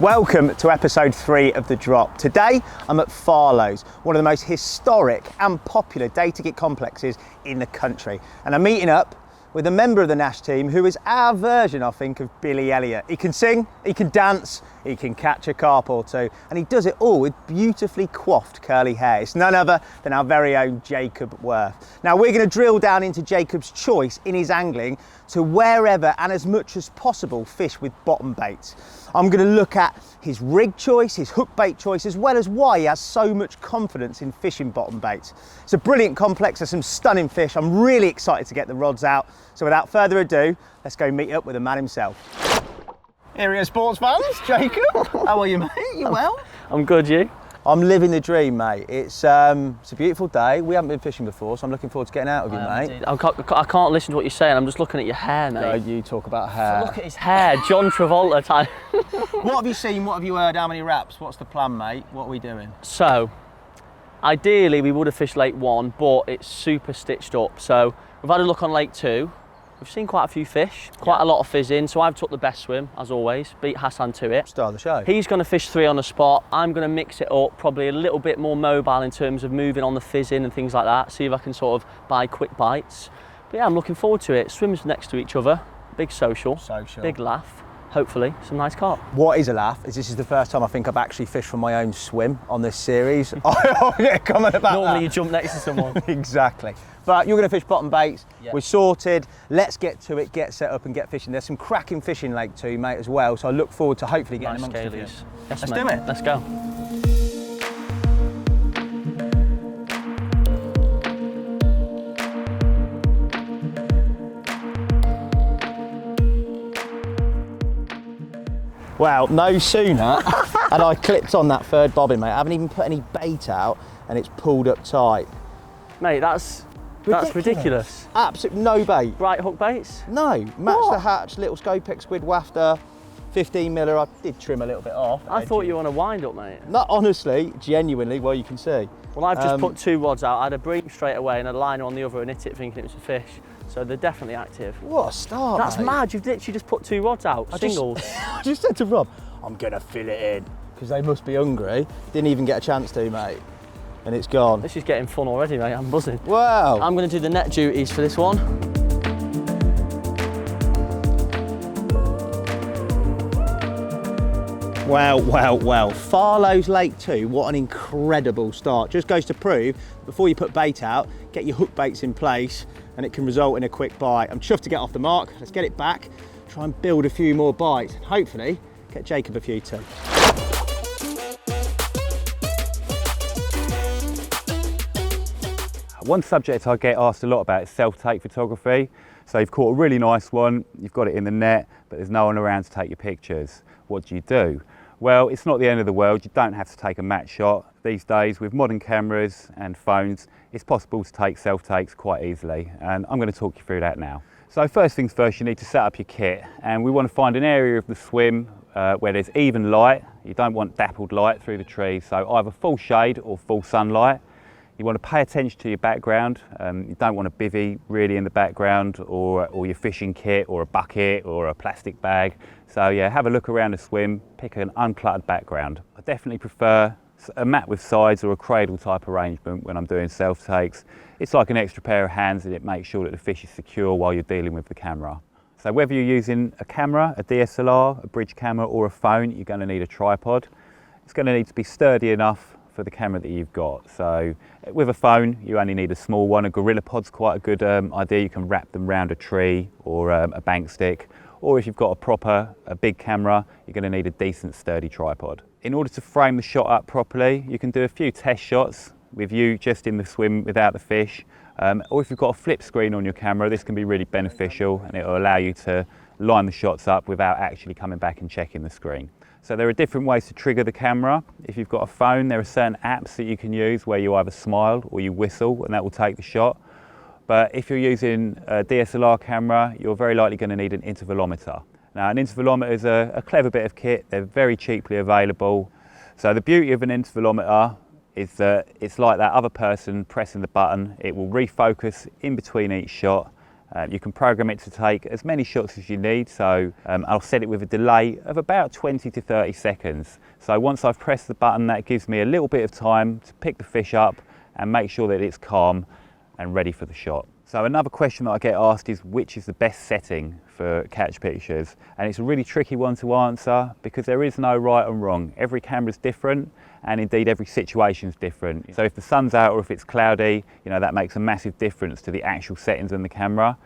Welcome to episode 3 of The Drop. Today I'm at Farlows, one of the most historic and popular day ticket complexes in the country. And I'm meeting up with a member of the Nash team who is our version, I think, of Billy Elliot. He can sing, he can dance, he can catch a carp or two, and he does it all with beautifully coiffed curly hair. It's none other than our very own Jacob Worth. Now we're going to drill down into Jacob's choice in his angling to wherever and as much as possible fish with bottom baits. I'm going to look at his rig choice, his hook bait choice, as well as why he has so much confidence in fishing bottom baits. It's a brilliant complex, there's some stunning fish. I'm really excited to get the rods out. So without further ado, let's go meet up with the man himself. Here he is, sports fans, Jacob. How are you, mate? You well? I'm good, you? I'm living the dream, mate. It's a beautiful day. We haven't been fishing before, so I'm looking forward to getting out with you, mate. I can't listen to what you're saying. I'm just looking at your hair, mate. No, you talk about hair. Look at his hair, John Travolta type. What have you seen? What have you heard? How many wraps? What's the plan, mate? What are we doing? So, ideally we would have fished Lake 1, but it's super stitched up. So, we've had a look on Lake 2. We've seen quite a few fish, quite a lot of fizzing, so I've took the best swim, as always, beat Hassan to it. Star of the show. He's going to fish 3 on the spot. I'm going to mix it up, probably a little bit more mobile in terms of moving on the fizzing and things like that, see if I can sort of buy quick bites. But yeah, I'm looking forward to it. Swims next to each other, big social, big laugh, hopefully some nice carp. What is a laugh is this is the first time I think I've actually fished from my own swim on this series. I get a comment about Normally that. you jump next to someone. Exactly. But you're going to fish bottom baits. Yeah. We're sorted. Let's get to it, get set up and get fishing. There's some cracking fish in Lake 2, mate, as well. So I look forward to hopefully getting nice amongst the scalies. fish. Yes, Let's mate. do it. Let's go. Well, no sooner had I clipped on that third bobbin, mate. I haven't even put any bait out and it's pulled up tight. Mate, that's ridiculous. Absolutely no bait. Right hook baits? No. Match the hatch, little Scopex squid wafter, 15 miller. I did trim a little bit off. I thought you were on a wind up, mate. No, honestly, genuinely, well, you can see. Well, I've just put 2 rods out. I had a bream straight away and a liner on the other and hit it thinking it was a fish. So they're definitely active. What a start, That's mate. Mad. You've literally just put 2 rods out, singles. I just said to Rob, I'm going to fill it in because they must be hungry. Didn't even get a chance to, mate. And it's gone. This is getting fun already, mate. I'm buzzing. Wow. I'm going to do the net duties for this one. Well. Farlows Lake 2, what an incredible start. Just goes to prove, before you put bait out, get your hook baits in place and it can result in a quick bite. I'm chuffed to get off the mark. Let's get it back, try and build a few more bites. And hopefully, get Jacob a few too. One subject I get asked a lot about is self-take photography. So you've caught a really nice one, you've got it in the net, but there's no one around to take your pictures. What do? Well, it's not the end of the world. You don't have to take a match shot. These days, with modern cameras and phones, it's possible to take self-takes quite easily. And I'm going to talk you through that now. So first things first, you need to set up your kit. And we want to find an area of the swim where there's even light. You don't want dappled light through the trees. So either full shade or full sunlight. You want to pay attention to your background. You don't want a bivvy really in the background or your fishing kit or a bucket or a plastic bag. So yeah, have a look around the swim, pick an uncluttered background. I definitely prefer a mat with sides or a cradle type arrangement when I'm doing self-takes. It's like an extra pair of hands and it makes sure that the fish is secure while you're dealing with the camera. So whether you're using a camera, a DSLR, a bridge camera or a phone, you're going to need a tripod. It's going to need to be sturdy enough for the camera that you've got. So with a phone, you only need a small one. A gorilla pod's quite a good idea. You can wrap them around a tree or a bank stick. Or if you've got a big camera, you're going to need a decent sturdy tripod. In order to frame the shot up properly, you can do a few test shots with you just in the swim without the fish. Or if you've got a flip screen on your camera, this can be really beneficial and it will allow you to line the shots up without actually coming back and checking the screen. So there are different ways to trigger the camera. If you've got a phone, there are certain apps that you can use where you either smile or you whistle and that will take the shot. But if you're using a DSLR camera, you're very likely going to need an intervalometer. Now an intervalometer is a clever bit of kit. They're very cheaply available. So the beauty of an intervalometer is that it's like that other person pressing the button. It will refocus in between each shot You can program it to take as many shots as you need, so I'll set it with a delay of about 20 to 30 seconds. So once I've pressed the button, that gives me a little bit of time to pick the fish up and make sure that it's calm and ready for the shot. So another question that I get asked is which is the best setting for catch pictures, and it's a really tricky one to answer because there is no right and wrong. Every camera's different, and indeed every situation's different. So if the sun's out or if it's cloudy, that makes a massive difference to the actual settings on the camera.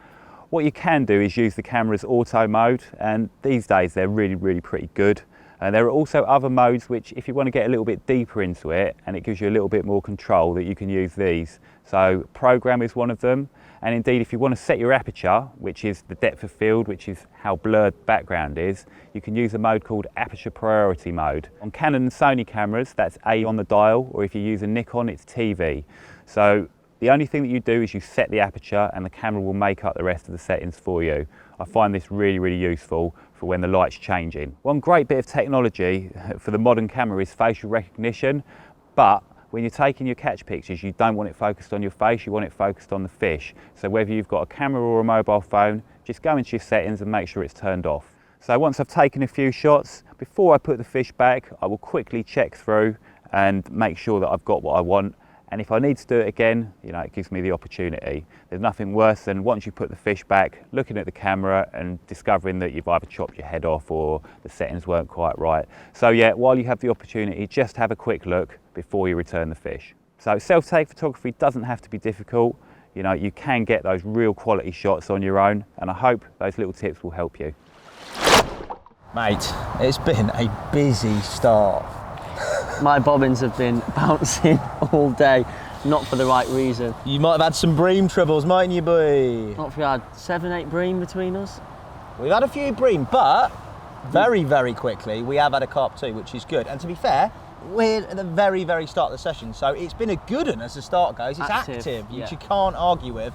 What you can do is use the camera's auto mode, and these days they're really pretty good. And there are also other modes which, if you want to get a little bit deeper into it and it gives you a little bit more control, that you can use these. So program is one of them, and indeed if you want to set your aperture, which is the depth of field, which is how blurred the background is, you can use a mode called aperture priority mode. On Canon and Sony cameras, that's A on the dial, or if you use a Nikon, it's TV. So the only thing that you do is you set the aperture and the camera will make up the rest of the settings for you. I find this really useful for when the light's changing. One great bit of technology for the modern camera is facial recognition, but when you're taking your catch pictures, you don't want it focused on your face, you want it focused on the fish. So whether you've got a camera or a mobile phone, just go into your settings and make sure it's turned off. So once I've taken a few shots, before I put the fish back, I will quickly check through and make sure that I've got what I want. And if I need to do it again, it gives me the opportunity. There's nothing worse than once you put the fish back, looking at the camera and discovering that you've either chopped your head off or the settings weren't quite right. So yeah, while you have the opportunity, just have a quick look before you return the fish. So self-take photography doesn't have to be difficult. You can get those real quality shots on your own, and I hope those little tips will help you. Mate, it's been a busy start. My bobbins have been bouncing all day, not for the right reason. You might have had some bream troubles, mightn't you, boy? What if we had 7, 8 bream between us? We've had a few bream, but very quickly we have had a carp too, which is good. And to be fair, we're at the very start of the session, so it's been a good one as the start goes. It's active, yeah. which you can't argue with.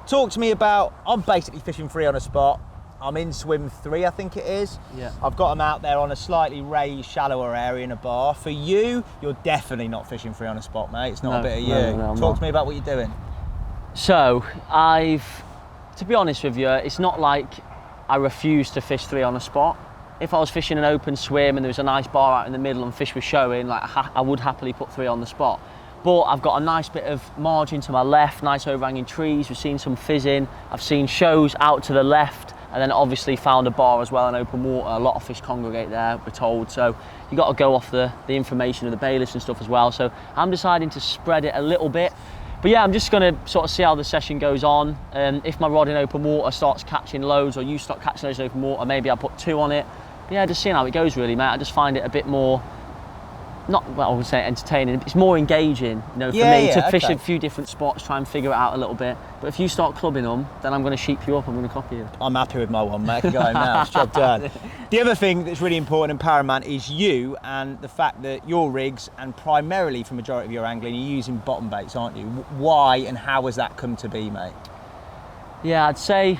Talk to me about, I'm basically fishing free on a spot. I'm in swim 3, I think it is. Yeah. I've got them out there on a slightly raised, shallower area in a bar. For you, you're definitely not fishing free on a spot, mate. It's not a bit of you. No, Talk to me about what you're doing. So, to be honest with you, it's not like I refuse to fish 3 on a spot. If I was fishing an open swim and there was a nice bar out in the middle and fish was showing, I would happily put 3 on the spot. But I've got a nice bit of margin to my left, nice overhanging trees. We've seen some fizzing. I've seen shows out to the left. And then obviously found a bar as well in open water. A lot of fish congregate there, we're told. So you got to go off the information of the bailiffs and stuff as well. So I'm deciding to spread it a little bit. But yeah, I'm just going to sort of see how the session goes on. If my rod in open water starts catching loads, or you start catching loads in open water, maybe I'll put 2 on it. But yeah, just seeing how it goes really, mate. I just find it a bit more, I would say entertaining. It's more engaging, for me to fish a few different spots, try and figure it out a little bit. But if you start clubbing them, then I'm going to sheep you up. I'm going to copy you. I'm happy with my one, mate. I can go home now. It's job done. The other thing that's really important and paramount is you and the fact that your rigs, and primarily for the majority of your angling, you're using bottom baits, aren't you? Why and how has that come to be, mate? Yeah, I'd say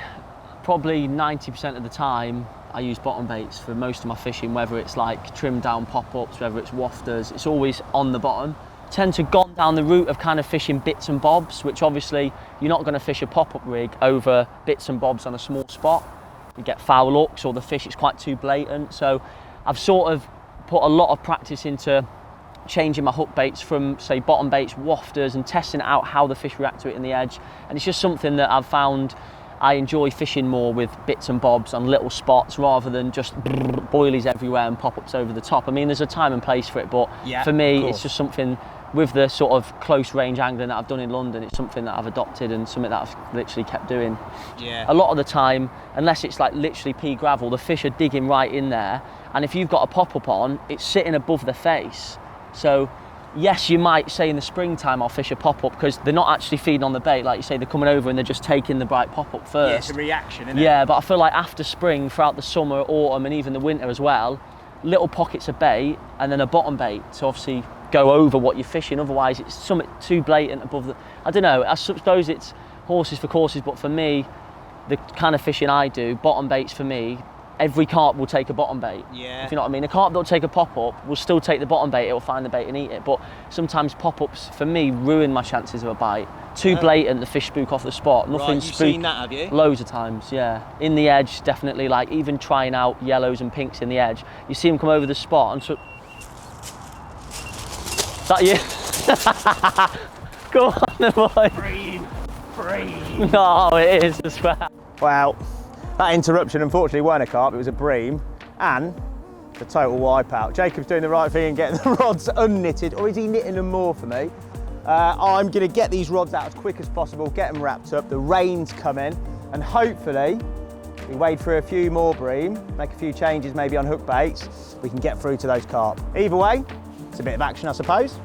probably 90% of the time I use bottom baits for most of my fishing, whether it's like trimmed down pop-ups, whether it's wafters, it's always on the bottom. Tend to gone down the route of kind of fishing bits and bobs, which obviously you're not going to fish a pop-up rig over bits and bobs on a small spot. You get foul looks or the fish is quite too blatant. So I've sort of put a lot of practice into changing my hook baits from, say, bottom baits, wafters, and testing out how the fish react to it in the edge. And it's just something that I've found I enjoy fishing more with bits and bobs on little spots rather than just boilies everywhere and pop-ups over the top. I mean, there's a time and place for it, but for me, it's just something with the sort of close range angling that I've done in London. It's something that I've adopted and something that I've literally kept doing. Yeah. A lot of the time, unless it's like literally pea gravel, the fish are digging right in there. And if you've got a pop-up on, it's sitting above the face. So yes, you might say in the springtime I'll fish a pop-up because they're not actually feeding on the bait. Like you say, they're coming over and they're just taking the bright pop-up first. Yeah, it's a reaction, isn't it? Yeah, but I feel like after spring, throughout the summer, autumn and even the winter as well, little pockets of bait and then a bottom bait to obviously go over what you're fishing. Otherwise it's something too blatant above the... I don't know, I suppose it's horses for courses, but for me, the kind of fishing I do, bottom baits for me, every carp will take a bottom bait. Yeah. If you know what I mean. A carp that'll take a pop-up will still take the bottom bait, it'll find the bait and eat it. But sometimes pop-ups, for me, ruin my chances of a bite. Too blatant, the fish spook off the spot. Nothing Right, you've seen that, have you? Loads of times, yeah. In the edge, definitely, like even trying out yellows and pinks in the edge. You see them come over the spot and so... Is that you? Go on, boy. Bream. No, it is, I swear. Well, that interruption unfortunately weren't a carp, it was a bream, and the total wipeout. Jacob's doing the right thing and getting the rods unknitted, or is he knitting them more for me? I'm going to get these rods out as quick as possible, get them wrapped up, the rain's coming, and hopefully we wade through a few more bream, make a few changes maybe on hook baits, we can get through to those carp. Either way, it's a bit of action, I suppose.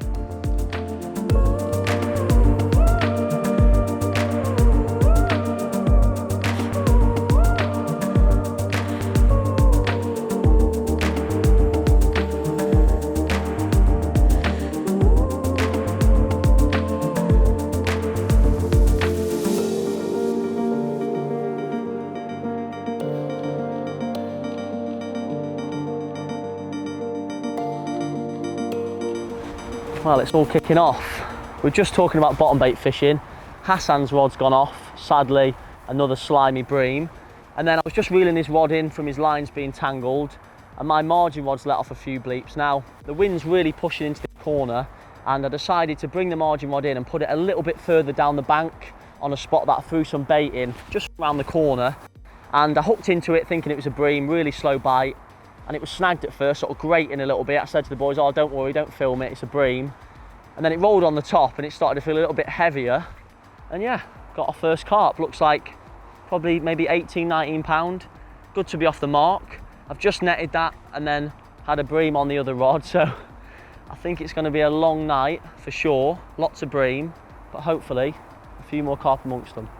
Well, it's all kicking off. We're just talking about bottom bait fishing. Hassan's rod's gone off, sadly, another slimy bream. And then I was just reeling his rod in from his lines being tangled, and my margin rod's let off a few bleeps. Now, the wind's really pushing into the corner, and I decided to bring the margin rod in and put it a little bit further down the bank on a spot that I threw some bait in, just around the corner. And I hooked into it thinking it was a bream, really slow bite. And it was snagged at first, sort of grating a little bit. I said to the boys, oh, don't worry, don't film it, it's a bream. And then it rolled on the top and it started to feel a little bit heavier. And yeah, got our first carp. Looks like probably maybe 18, 19 pound. Good to be off the mark. I've just netted that and then had a bream on the other rod. So I think it's going to be a long night for sure. Lots of bream, but hopefully a few more carp amongst them.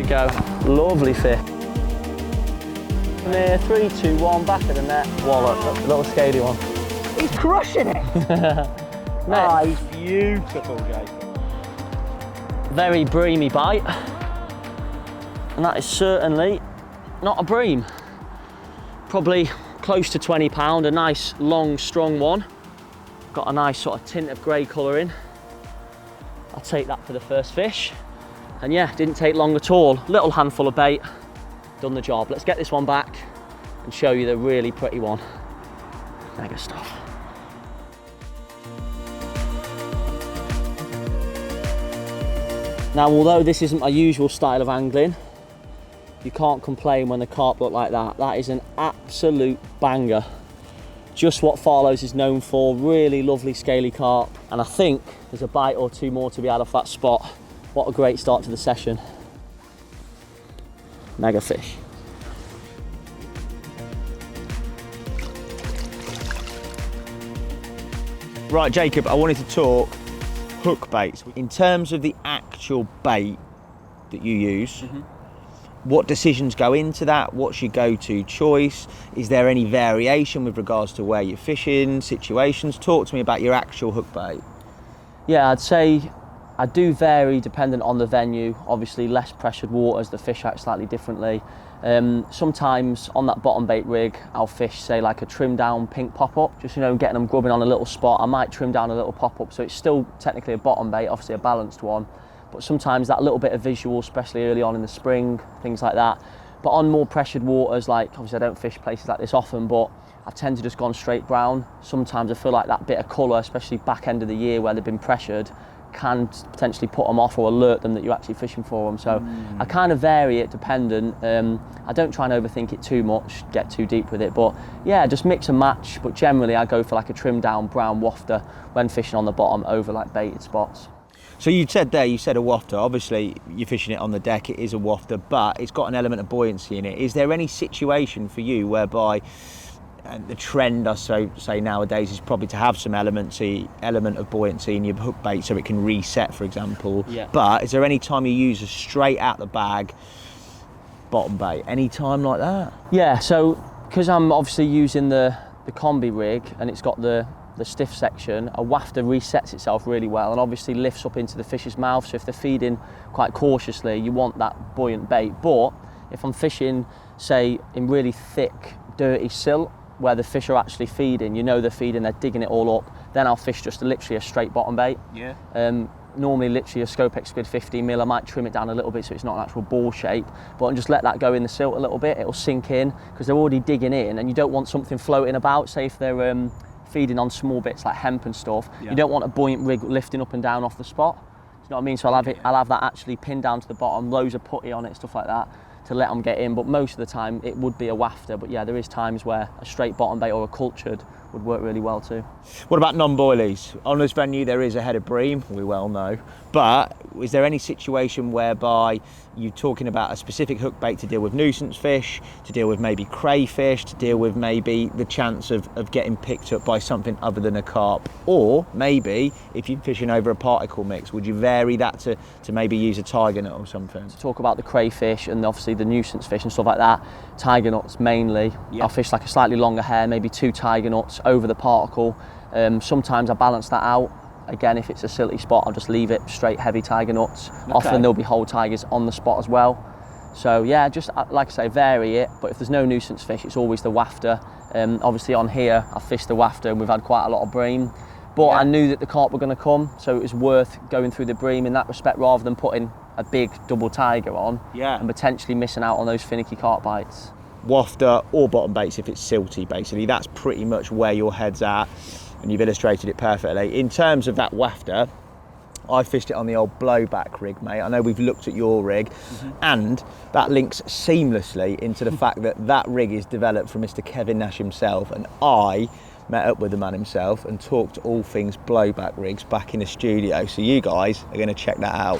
Go. Lovely fish. Near 3, 2, 1, back of the net. Wallop, that's a little scaly one. He's crushing it! Ah, he's beautiful, Jacob. Very breamy bite. And that is certainly not a bream. Probably close to 20 pound, a nice long strong one. Got a nice sort of tint of grey colouring. I'll take that for the first fish. And yeah, didn't take long at all. Little handful of bait, done the job. Let's get this one back and show you the really pretty one. Mega stuff. Now, although this isn't my usual style of angling, you can't complain when the carp look like that. That is an absolute banger. Just what Farlows is known for, really lovely scaly carp. And I think there's a bite or two more to be had off that spot. What a great start to the session. Mega fish. Right, Jacob, I wanted to talk hook baits. In terms of the actual bait that you use, what decisions go into that? What's your go-to choice? Is there any variation with regards to where you're fishing, situations? Talk to me about your actual hook bait. Yeah, I'd say I do vary dependent on the venue. Obviously, less pressured waters, the fish act slightly differently. Sometimes on that bottom bait rig, I'll fish, say, like a trim down pink pop-up, just, you know, getting them grubbing on a little spot. I might trim down a little pop-up, so it's still technically a bottom bait, obviously a balanced one. But sometimes that little bit of visual, especially early on in the spring, things like that. But on more pressured waters, like, obviously I don't fish places like this often, but I tend to just go on straight brown. Sometimes I feel like that bit of colour, especially back end of the year where they've been pressured, can potentially put them off or alert them that you're actually fishing for them. So I kind of vary it dependent. I don't try and overthink it too much, get too deep with it, but yeah, just mix and match. But generally I go for like a trim down brown wafter when fishing on the bottom over like baited spots. So you said a wafter. Obviously you're fishing it on the deck, it is a wafter, but it's got an element of buoyancy in it. Is there any situation for you whereby, and the trend I say nowadays is probably to have some element of buoyancy in your hook bait so it can reset, for example. Yeah. But is there any time you use a straight out the bag bottom bait? Any time like that? Yeah, so because I'm obviously using the combi rig and it's got the stiff section, a wafter resets itself really well and obviously lifts up into the fish's mouth. So if they're feeding quite cautiously, you want that buoyant bait. But if I'm fishing, say, in really thick, dirty silt, where the fish are actually feeding, you know they're feeding, they're digging it all up, then I'll fish just literally a straight bottom bait. Yeah. Normally literally a Scopex squid 15mm, I might trim it down a little bit so it's not an actual ball shape, but and just let that go in the silt a little bit, it'll sink in, because they're already digging in and you don't want something floating about. Say if they're feeding on small bits like hemp and stuff, you don't want a buoyant rig lifting up and down off the spot. Do you know what I mean? So I'll have that actually pinned down to the bottom, loads of putty on it, stuff like that, to let them get in. But most of the time it would be a wafter, but yeah, there is times where a straight bottom bait or a cultured would work really well too. What about non-boilies? On this venue there is a head of bream, we well know, but is there any situation whereby you're talking about a specific hook bait to deal with nuisance fish, to deal with maybe crayfish, to deal with maybe the chance of getting picked up by something other than a carp? Or maybe if you're fishing over a particle mix, would you vary that to maybe use a tiger nut or something? To talk about the crayfish and obviously the nuisance fish and stuff like that, tiger nuts mainly. I'll fish like a slightly longer hair, maybe 2 tiger nuts over the particle. Sometimes I balance that out. Again, if it's a silty spot, I'll just leave it straight heavy tiger nuts. Okay. Often there'll be whole tigers on the spot as well. So yeah, just like I say, vary it. But if there's no nuisance fish, it's always the wafter. Obviously on here, I fished the wafter and we've had quite a lot of bream. But I knew that the carp were going to come, so it was worth going through the bream in that respect rather than putting a big double tiger on and potentially missing out on those finicky carp bites. Wafter or bottom baits if it's silty, basically. That's pretty much where your head's at, and you've illustrated it perfectly. In terms of that wafter, I fished it on the old blowback rig, mate. I know we've looked at your rig, and that links seamlessly into the fact that that rig is developed from Mr. Kevin Nash himself, and I met up with the man himself and talked all things blowback rigs back in the studio. So you guys are going to check that out.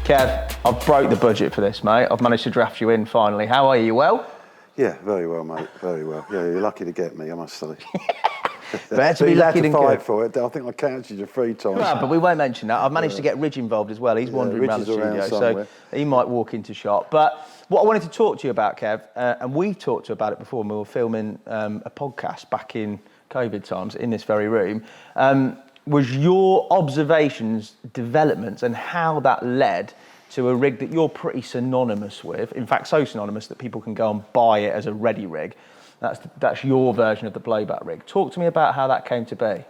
Kev, I've broke the budget for this, mate. I've managed to draft you in finally. How are you? Well? Yeah, very well, mate. Very well. Yeah, you're lucky to get me, I must say. Better to be lucky than fight good. for it. I think I counted you 3 times. Well, but we won't mention that. I've managed to get Ridge involved as well. He's wandering around the studio, so he might walk into shot. But what I wanted to talk to you about, Kev, and we talked to you about it before when we were filming a podcast back in COVID times in this very room, was your observations, developments, and how that led to a rig that you're pretty synonymous with. In fact, so synonymous that people can go and buy it as a ready rig. That's your version of the blowback rig. Talk to me about how that came to be.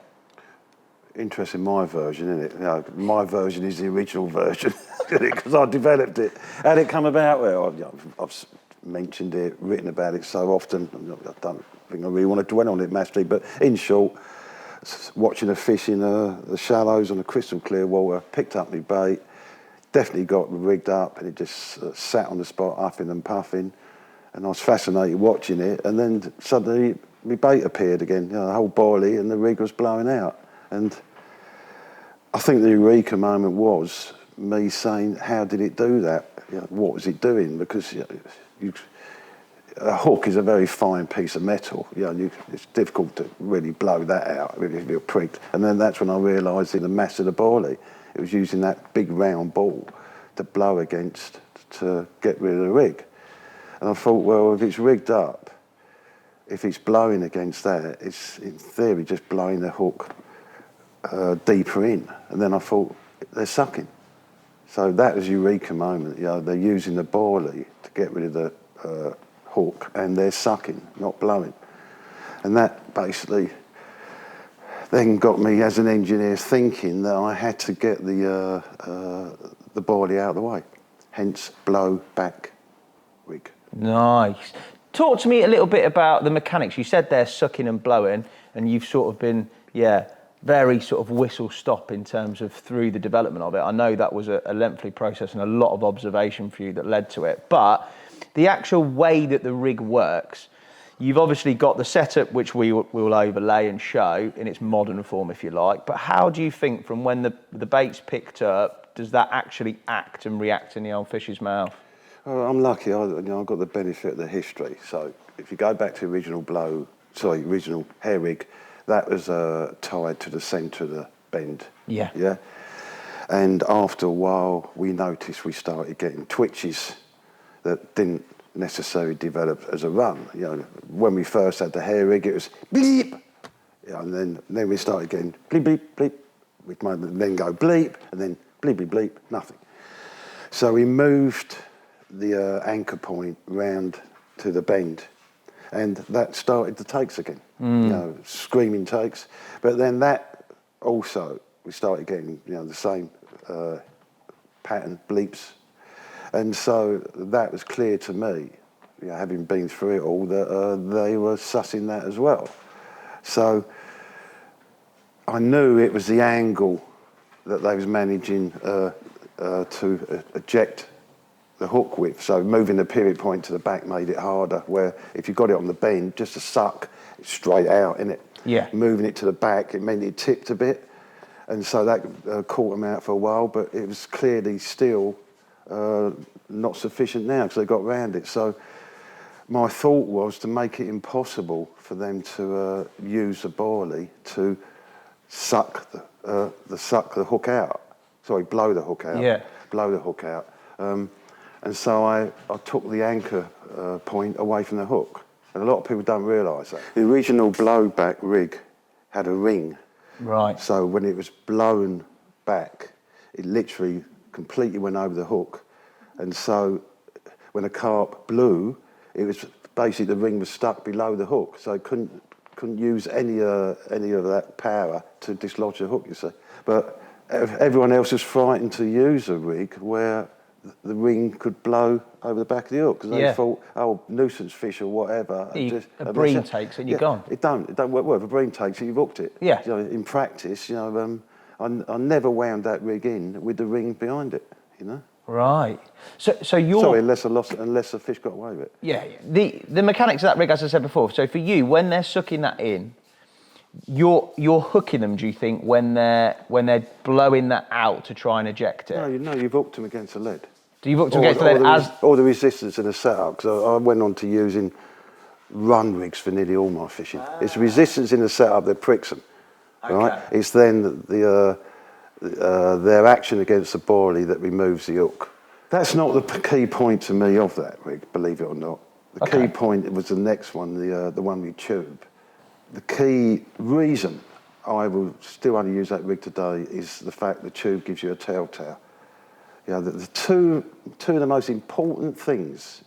Interesting, my version, isn't it? You know, my version is the original version because I developed it. How did it come about? Well, I've mentioned it, written about it so often. I don't think I really want to dwell on it massively, but in short, watching a fish in the shallows on the crystal clear water, picked up my bait, definitely got rigged up, and it just sat on the spot, huffing and puffing. And I was fascinated watching it, and then suddenly my bait appeared again, you know, the whole boilie, and the rig was blowing out. And I think the eureka moment was me saying, how did it do that? You know, what was it doing? Because a hook is a very fine piece of metal. You know, it's difficult to really blow that out if you're pricked. And then that's when I realised the mass of the boilie. It was using that big round ball to blow against to get rid of the rig. And I thought, well, if it's rigged up, if it's blowing against that, it's in theory just blowing the hook deeper in. And then I thought, they're sucking. So that was eureka moment. You know, they're using the boilie to get rid of the hook, and they're sucking, not blowing. And that basically then got me as an engineer thinking that I had to get the boilie out of the way. Hence, blowback rig. Nice. Talk to me a little bit about the mechanics. You said they're sucking and blowing, and you've sort of been, very sort of whistle stop in terms of through the development of it. I know that was a lengthy process and a lot of observation for you that led to it. But the actual way that the rig works, you've obviously got the setup, which we will overlay and show in its modern form, if you like. But how do you think from when the bait's picked up, does that actually act and react in the old fish's mouth? I'm lucky. I've got the benefit of the history. So if you go back to original hair rig, that was tied to the centre of the bend. Yeah. Yeah. And after a while, we noticed we started getting twitches that didn't necessarily develop as a run. You know, when we first had the hair rig, it was bleep, you know, and then we started getting bleep, bleep, bleep. We'd then go bleep, and then bleep, bleep, bleep, nothing. So we moved the anchor point round to the bend, and that started the takes again. You know, screaming takes. But then that also, we started getting, you know, the same pattern, bleeps. And so that was clear to me, you know, having been through it all, that they were sussing that as well. So I knew it was the angle that they was managing to eject the hook with. So moving the pivot point to the back made it harder, where if you got it on the bend, just a suck, it's straight out, innit? Yeah. Moving it to the back, it meant it tipped a bit. And so that caught them out for a while, but it was clearly still not sufficient now because they got around it. So my thought was to make it impossible for them to use the boilie to suck the hook out. Sorry, blow the hook out. Yeah. Blow the hook out. And so I took the anchor point away from the hook. And a lot of people don't realise that. The original blowback rig had a ring. Right. So when it was blown back, it literally completely went over the hook. And so when a carp blew, it was basically the ring was stuck below the hook. So it couldn't use any of that power to dislodge the hook, you see. But everyone else was frightened to use a rig where the ring could blow over the back of the hook because they thought, oh, nuisance fish or whatever. A bream takes it and you're gone. It don't work well. If a bream takes it, you've hooked it. Yeah. You know, in practice, you know, I never wound that rig in with the ring behind it, you know. Right. So you're... Sorry, unless the fish got away with it. Yeah. The mechanics of that rig, as I said before, so for you, when they're sucking that in, you're hooking them, do you think, when they're blowing that out to try and eject it? No, you've hooked them against the lead. Do you hook them against the lead or the resistance in the setup? Because I went on to using run rigs for nearly all my fishing. It's resistance in the setup that pricks them, right? It's then their action against the boilie that removes the hook. That's not the key point to me of that rig, believe it or not. The key point was the next one, the one with tube. The key reason I will still only use that rig today is the fact the tube gives you a telltale. You know, the two of the most important things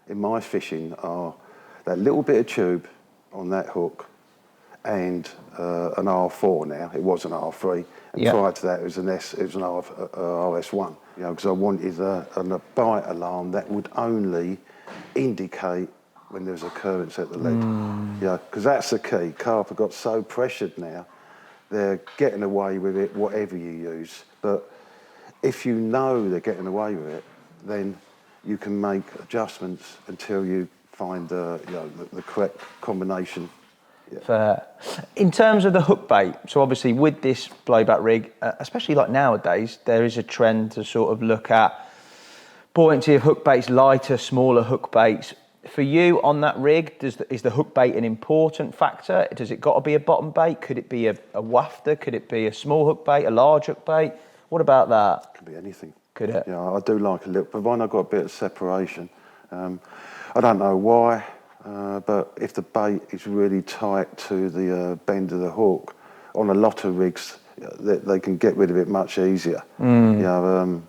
in my fishing are that little bit of tube on that hook and an R4 now. It was an R3, and prior to that it was an RS1. You know, because I wanted a bite alarm that would only indicate when there's a current at the lead. Yeah, because that's the key. Carp have got so pressured now, they're getting away with it, whatever you use. But if you know they're getting away with it, then you can make adjustments until you find the correct combination. Yeah. Fair. In terms of the hook bait, so obviously with this blowback rig, especially like nowadays, there is a trend to sort of look at buoyancy of hook baits, lighter, smaller hook baits. For you on that rig, is the hook bait an important factor? Does it got to be a bottom bait? Could it be a wafter? Could it be a small hook bait, a large hook bait? What about that? Could be anything. Could it? Yeah, I do like a little, provided I've got a bit of separation. I don't know why, but if the bait is really tight to the bend of the hook, on a lot of rigs, they can get rid of it much easier. You know,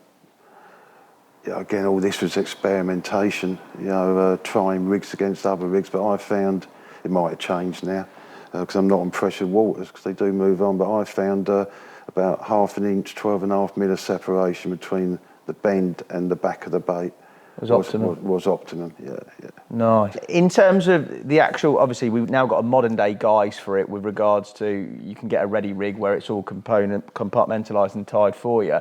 again, all this was experimentation, you know, trying rigs against other rigs, but I found, it might have changed now, because I'm not on pressured waters, because they do move on, but I found about 1/2 inch, 12.5 mil of separation between the bend and the back of the bait. Was optimum, yeah. Nice. In terms of the actual, obviously we've now got a modern day guise for it with regards to, you can get a ready rig where it's all compartmentalised and tied for you.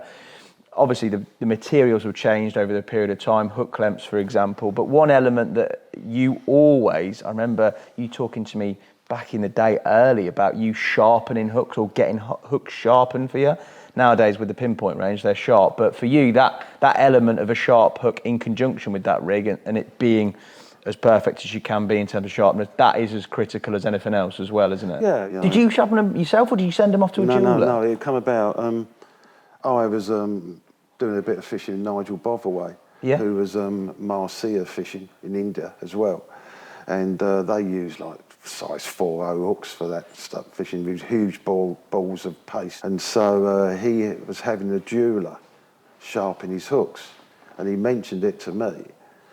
Obviously the materials have changed over the period of time, hook clamps for example, but one element that you always, I remember you talking to me back in the day early about you sharpening hooks or getting hooks sharpened for you. Nowadays with the pinpoint range, they're sharp, but for you, that element of a sharp hook in conjunction with that rig and it being as perfect as you can be in terms of sharpness, that is as critical as anything else as well, isn't it? Yeah. Did you sharpen them yourself or did you send them off to a jeweller? No, it come about, I was doing a bit of fishing in Nigel Botherway, who was Marcia fishing in India as well. And they use like size 4.0 hooks for that stuff, fishing with huge balls of paste. And so he was having a jeweller sharpen his hooks, and he mentioned it to me,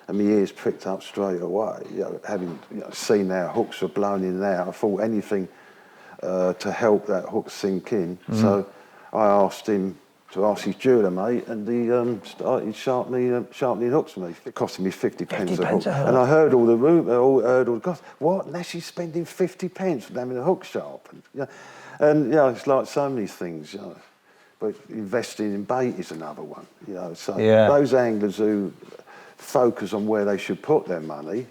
and my ears pricked up straight away. You know, having seen how hooks were blown in and out, I thought anything to help that hook sink in. So I asked him to ask his jeweller, mate, and he started sharpening hooks for me. It cost me 50 pence a hook. And I heard all the heard all the guys, what? Nash is spending 50 pence for having a hook sharpened. And it's like so many things, But investing in bait is another one, So those anglers who focus on where they should put their money,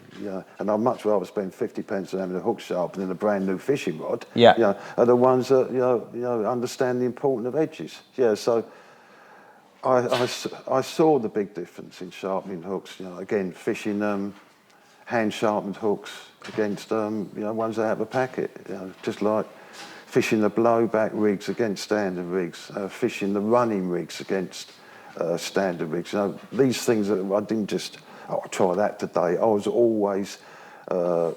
and I'd much rather spend 50 pence on having a hook sharpened than a brand new fishing rod, are the ones that, understand the importance of edges. So I saw the big difference in sharpening hooks, again, fishing hand sharpened hooks against, ones out of a packet, just like fishing the blowback rigs against standard rigs, fishing the running rigs against standard rigs. These things that I didn't just, I'll try that today. I was always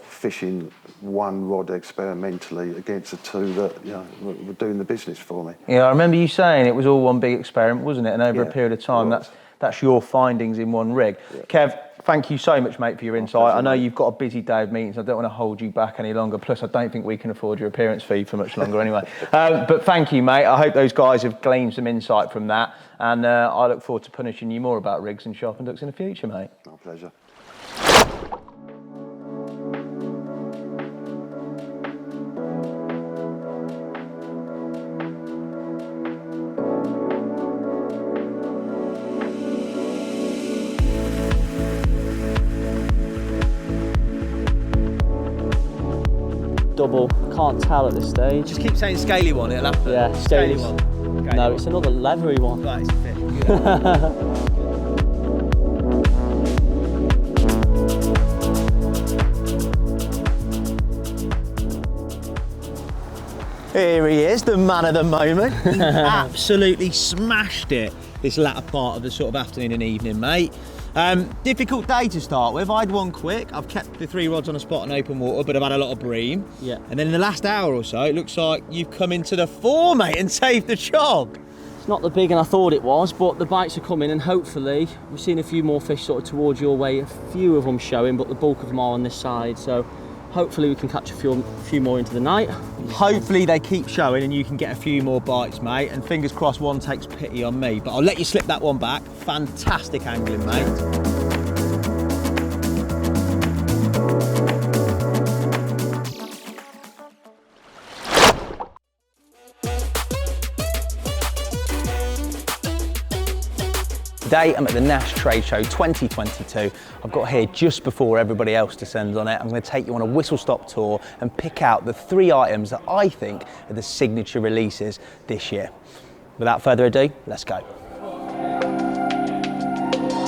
fishing one rod experimentally against the two that were doing the business for me. Yeah, I remember you saying it was all one big experiment, wasn't it? And over a period of time, that's your findings in one rig. Yeah. Kev, thank you so much, mate, for your insight. I know you've got a busy day of meetings. I don't want to hold you back any longer. Plus, I don't think we can afford your appearance fee for much longer anyway. But thank you, mate. I hope those guys have gleaned some insight from that. And I look forward to punishing you more about rigs and sharpened hooks in the future, mate. My pleasure. Double, can't tell at this stage. Just keep saying scaly one, it'll happen. Yeah, scaly one. Okay. No, it's another leathery one. Right, it's a fish. Here he is, the man of the moment. He absolutely smashed it this latter part of the sort of afternoon and evening, mate. Difficult day to start with. I had one quick. I've kept the 3 rods on a spot in open water, but I've had a lot of bream. Yeah. And then in the last hour or so, it looks like you've come into the 4, mate, and saved the job. It's not the big one I thought it was, but the bites are coming, and hopefully we've seen a few more fish sort of towards your way. A few of them showing, but the bulk of them are on this side. So hopefully we can catch a few more into the night. Hopefully they keep showing and you can get a few more bites, mate. And fingers crossed one takes pity on me. But I'll let you slip that one back. Fantastic angling, mate. Today I'm at the Nash Trade Show 2022. I've got here just before everybody else descends on it. I'm going to take you on a whistle-stop tour and pick out the 3 items that I think are the signature releases this year. Without further ado, let's go.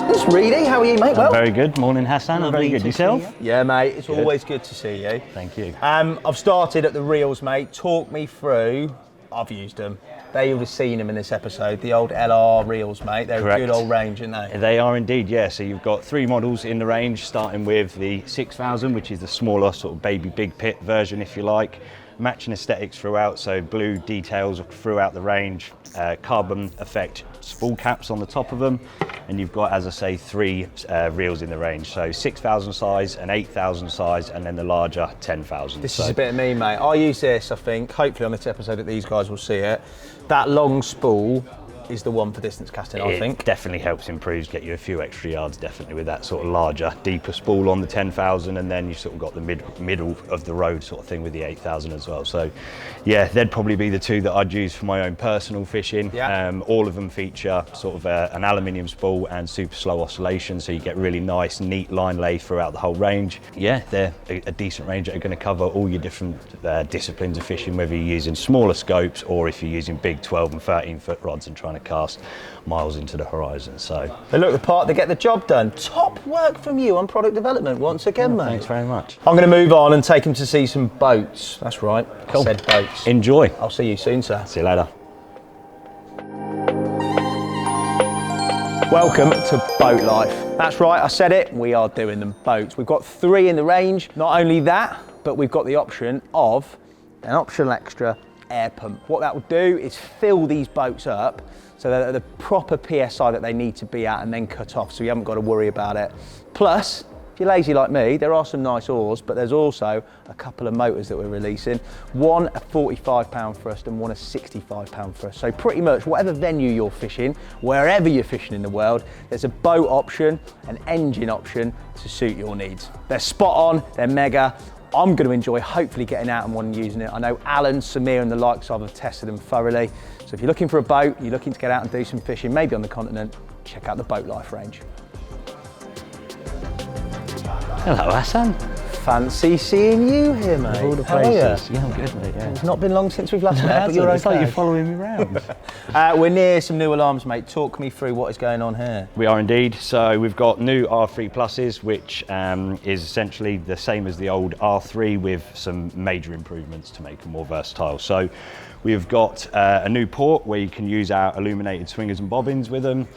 It's Reedy, how are you, mate? Well, very good. Morning, Hassan. I'm very good. Yourself? Yeah, mate. It's always good to see you. Thank you. I've started at the reels, mate. Talk me through. I've used them. They would have seen them in this episode, the old LR reels, mate. They're Correct. a good old range, aren't they? They are indeed, yeah. So you've got 3 models in the range, starting with the 6000, which is the smaller sort of baby big pit version, if you like. Matching aesthetics throughout, so blue details throughout the range, carbon effect spool caps on the top of them, and you've got, as I say, 3 reels in the range. So 6000 size, an 8000 size, and then the larger 10,000. This is a bit of me, mate. I use this, I think, hopefully on this episode that these guys will see it. That long spool is the one for distance casting, I think. It definitely helps improve, get you a few extra yards, definitely, with that sort of larger, deeper spool on the 10,000, and then you've sort of got the middle of the road sort of thing with the 8,000 as well. So yeah, they'd probably be the 2 that I'd use for my own personal fishing. Yeah. All of them feature sort of an aluminium spool and super slow oscillation, so you get really nice, neat line lay throughout the whole range. Yeah, they're a decent range that are going to cover all your different disciplines of fishing, whether you're using smaller scopes or if you're using big 12 and 13 foot rods and trying to cast miles into the horizon. So they look the part, they get the job done. Top work from you on product development once again, mate. Thanks very much. I'm going to move on and take him to see some boats. That's right. Cool. I said boats. Enjoy. I'll see you soon, sir. See you later. Welcome to boat life. That's right, I said it, we are doing them boats. We've got 3 in the range. Not only that, but we've got the option of an optional extra air pump. What that will do is fill these boats up so they're at the proper PSI that they need to be at and then cut off, so you haven't got to worry about it. Plus, if you're lazy like me, there are some nice oars, but there's also a couple of motors that we're releasing. One a 45-pound thrust and one a 65-pound thrust. So pretty much whatever venue you're fishing, wherever you're fishing in the world, there's a boat option, an engine option to suit your needs. They're spot on, they're mega. I'm going to enjoy hopefully getting out on one and using it. I know Alan, Samir and the likes of have tested them thoroughly. So if you're looking for a boat, you're looking to get out and do some fishing, maybe on the continent, check out the Boat Life range. Hello, Hassan. Fancy seeing you here, mate. All the How are places. you? Yeah, I'm good, mate. Yeah. It's not been long since we've last met, but you're okay. It's like you're following me around. We're near some new alarms, mate. Talk me through what is going on here. We are indeed. So we've got new R3 Pluses, which is essentially the same as the old R3 with some major improvements to make them more versatile. So we've got a new port where you can use our illuminated swingers and bobbins with them.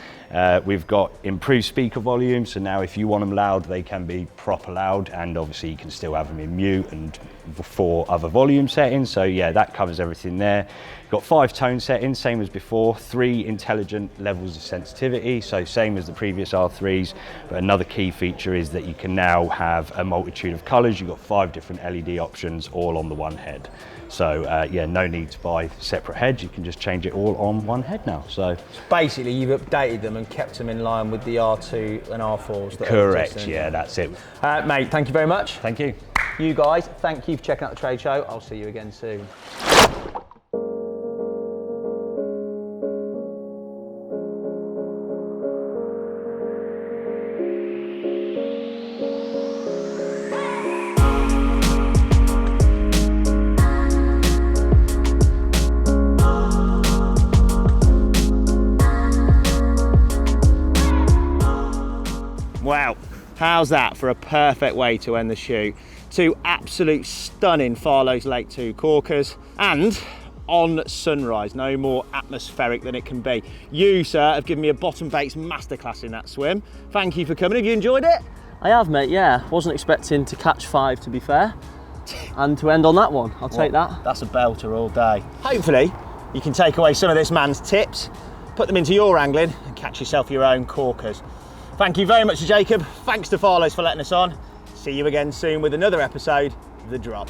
We've got improved speaker volume, so now if you want them loud, they can be proper loud, and obviously you can still have them in mute and 4 other volume settings. So yeah, that covers everything there. Got 5 tone settings, same as before, 3 intelligent levels of sensitivity, so same as the previous R3s, but another key feature is that you can now have a multitude of colors. You've got 5 different LED options all on the one head. So yeah, no need to buy separate heads. You can just change it all on one head now. So basically, you've updated them and kept them in line with the R2 and R4s. That correct. Yeah, that's it. Mate, thank you very much. Thank you. You guys, thank you for checking out the trade show. I'll see you again soon. Wow, how's that for a perfect way to end the shoot? 2 absolute stunning Farlows Lake 2 corkers, and on sunrise, no more atmospheric than it can be. You, sir, have given me a bottom baits masterclass in that swim. Thank you for coming. Have you enjoyed it? I have, mate, yeah. Wasn't expecting to catch 5, to be fair. And to end on that one, I'll take that. That's a belter all day. Hopefully, you can take away some of this man's tips, put them into your angling, and catch yourself your own corkers. Thank you very much to Jacob. Thanks to Farlows for letting us on. See you again soon with another episode of The Drop.